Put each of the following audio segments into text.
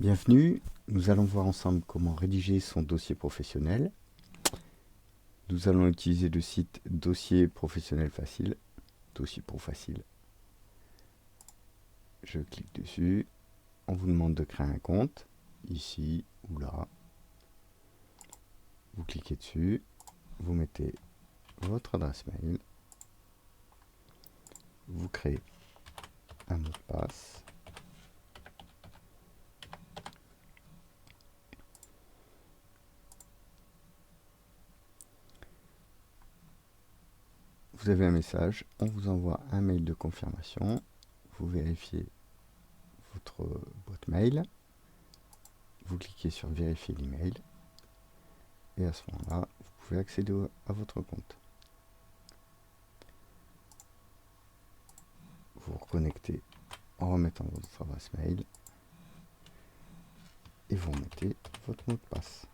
Bienvenue, nous allons voir ensemble comment rédiger son dossier professionnel. Nous allons utiliser le site Dossier professionnel facile, Dossier Pro Facile. Je clique dessus, on vous demande de créer un compte, ici ou là. Vous cliquez dessus, vous mettez votre adresse mail, vous créez un mot de passe. Vous avez un message, on vous envoie un mail de confirmation, vous vérifiez votre boîte mail, vous cliquez sur vérifier l'email et à ce moment-là, vous pouvez accéder à votre compte. Vous vous reconnectez en remettant votre adresse mail et vous remettez votre mot de passe.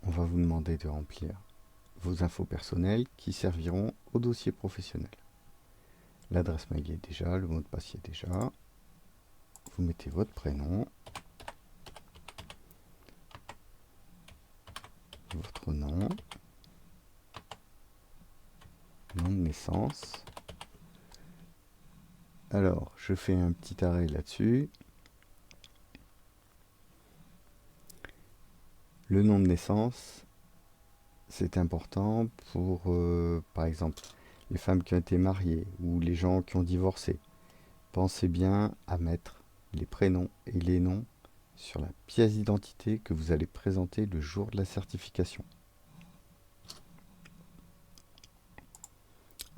On va vous demander de remplir vos infos personnelles qui serviront au dossier professionnel. L'adresse mail y est déjà, le mot de passe y est déjà. Vous mettez votre prénom, votre nom, nom de naissance. Alors, je fais un petit arrêt là-dessus. Le nom de naissance, c'est important pour, par exemple, les femmes qui ont été mariées ou les gens qui ont divorcé. Pensez bien à mettre les prénoms et les noms sur la pièce d'identité que vous allez présenter le jour de la certification.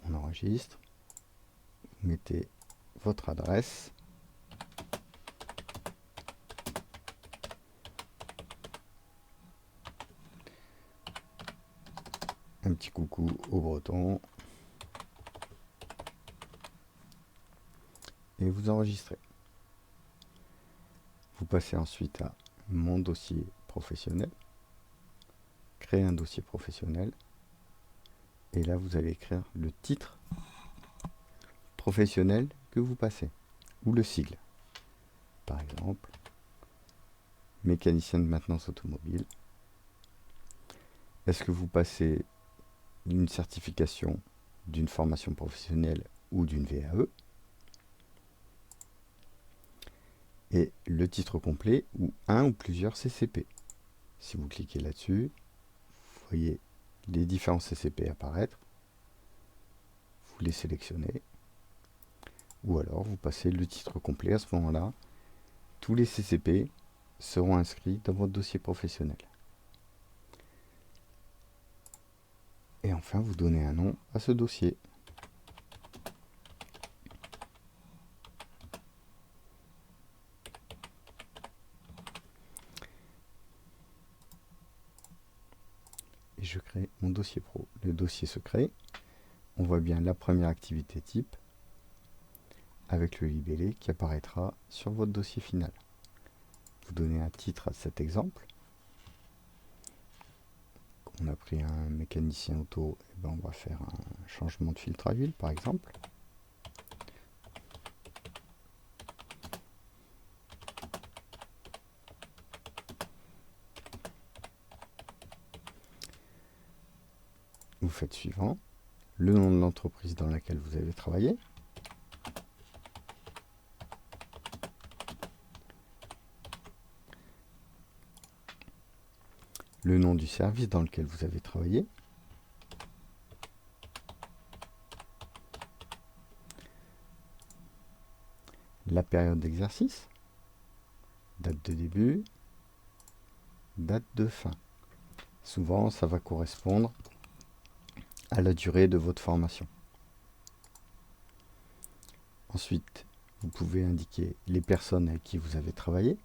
On enregistre, vous mettez votre adresse, un petit coucou au breton, et vous enregistrez. Vous passez ensuite à mon dossier professionnel, créer un dossier professionnel, et là vous allez écrire le titre professionnel que vous passez, ou le sigle. Par exemple, mécanicien de maintenance automobile. Est-ce que vous passez une certification d'une formation professionnelle ou d'une VAE? Et le titre complet ou un ou plusieurs CCP. Si vous cliquez là-dessus, vous voyez les différents CCP apparaître. Vous les sélectionnez. Ou alors vous passez le titre complet. À ce moment-là, tous les CCP seront inscrits dans votre dossier professionnel. Et enfin, vous donnez un nom à ce dossier. Et je crée mon dossier pro. Le dossier se crée. On voit bien la première activité type avec le libellé qui apparaîtra sur votre dossier final. Vous donnez un titre à cet exemple. On a pris un mécanicien auto, et ben on va faire un changement de filtre à huile par exemple. Vous faites suivant, le nom de l'entreprise dans laquelle vous avez travaillé, le nom du service dans lequel vous avez travaillé, la période d'exercice, date de début, date de fin. Souvent, ça va correspondre à la durée de votre formation. Ensuite, vous pouvez indiquer les personnes avec qui vous avez travaillé.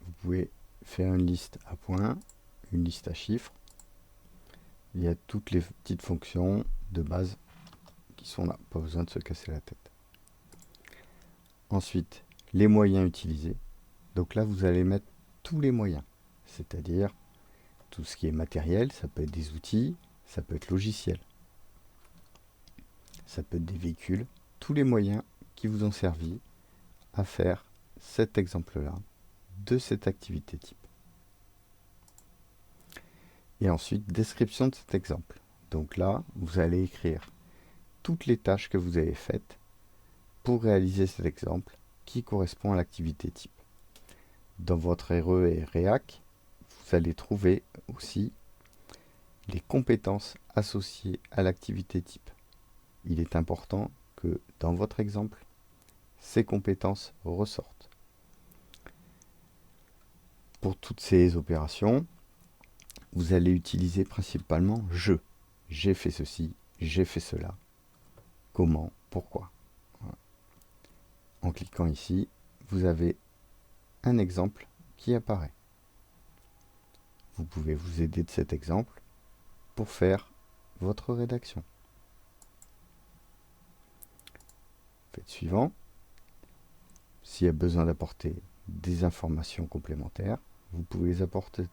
Vous pouvez faire une liste à points, une liste à chiffres. Il y a toutes les petites fonctions de base qui sont là, pas besoin de se casser la tête. Ensuite, les moyens utilisés. Donc là, vous allez mettre tous les moyens, c'est-à-dire tout ce qui est matériel, ça peut être des outils, ça peut être logiciel, ça peut être des véhicules, tous les moyens qui vous ont servi à faire cet exemple-là de cette activité type. Et ensuite, description de cet exemple. Donc là, vous allez écrire toutes les tâches que vous avez faites pour réaliser cet exemple qui correspond à l'activité type. Dans votre RE et REAC, vous allez trouver aussi les compétences associées à l'activité type. Il est important que dans votre exemple, ces compétences ressortent. Pour toutes ces opérations, vous allez utiliser principalement je. J'ai fait ceci, j'ai fait cela. Comment, pourquoi. Voilà. En cliquant ici, vous avez un exemple qui apparaît. Vous pouvez vous aider de cet exemple pour faire votre rédaction. Faites suivant. S'il y a besoin d'apporter des informations complémentaires, vous pouvez les apporter.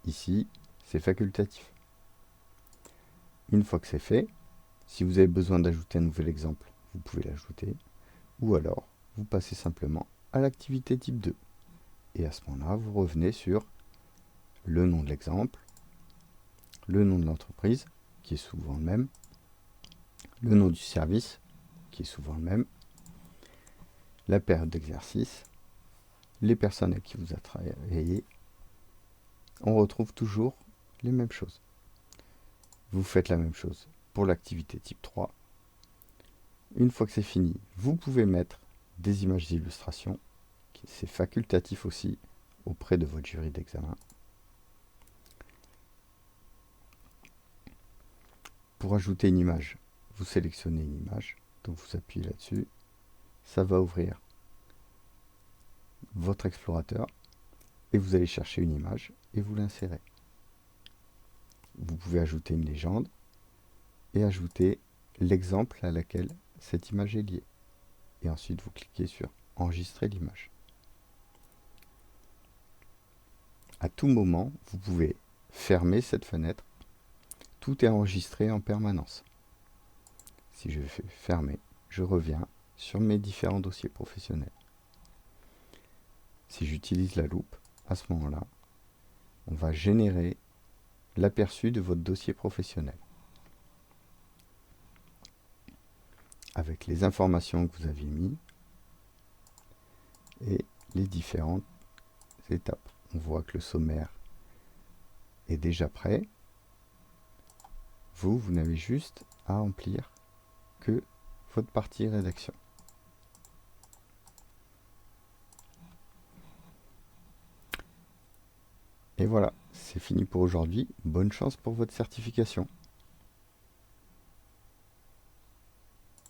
Ici, c'est facultatif. Une fois que c'est fait, si vous avez besoin d'ajouter un nouvel exemple, vous pouvez l'ajouter. Ou alors, vous passez simplement à l'activité type 2. Et à ce moment-là, vous revenez sur le nom de l'exemple, le nom de l'entreprise, qui est souvent le même, le nom du service, qui est souvent le même, la période d'exercice, les personnes avec qui vous avez travaillé. On retrouve toujours les mêmes choses. Vous faites la même chose pour l'activité type 3. Une fois que c'est fini, vous pouvez mettre des images d'illustration. C'est facultatif aussi auprès de votre jury d'examen. Pour ajouter une image, vous sélectionnez une image, donc vous appuyez là-dessus. Ça va ouvrir votre explorateur et vous allez chercher une image et vous l'insérez. Vous pouvez ajouter une légende et ajouter l'exemple à laquelle cette image est liée. Et ensuite, vous cliquez sur enregistrer l'image. À tout moment, vous pouvez fermer cette fenêtre. Tout est enregistré en permanence. Si je fais fermer, je reviens sur mes différents dossiers professionnels. Si j'utilise la loupe, à ce moment-là, on va générer l'aperçu de votre dossier professionnel avec les informations que vous aviez mises et les différentes étapes. On voit que le sommaire est déjà prêt. Vous n'avez juste à remplir que votre partie rédaction. Et voilà, c'est fini pour aujourd'hui. Bonne chance pour votre certification.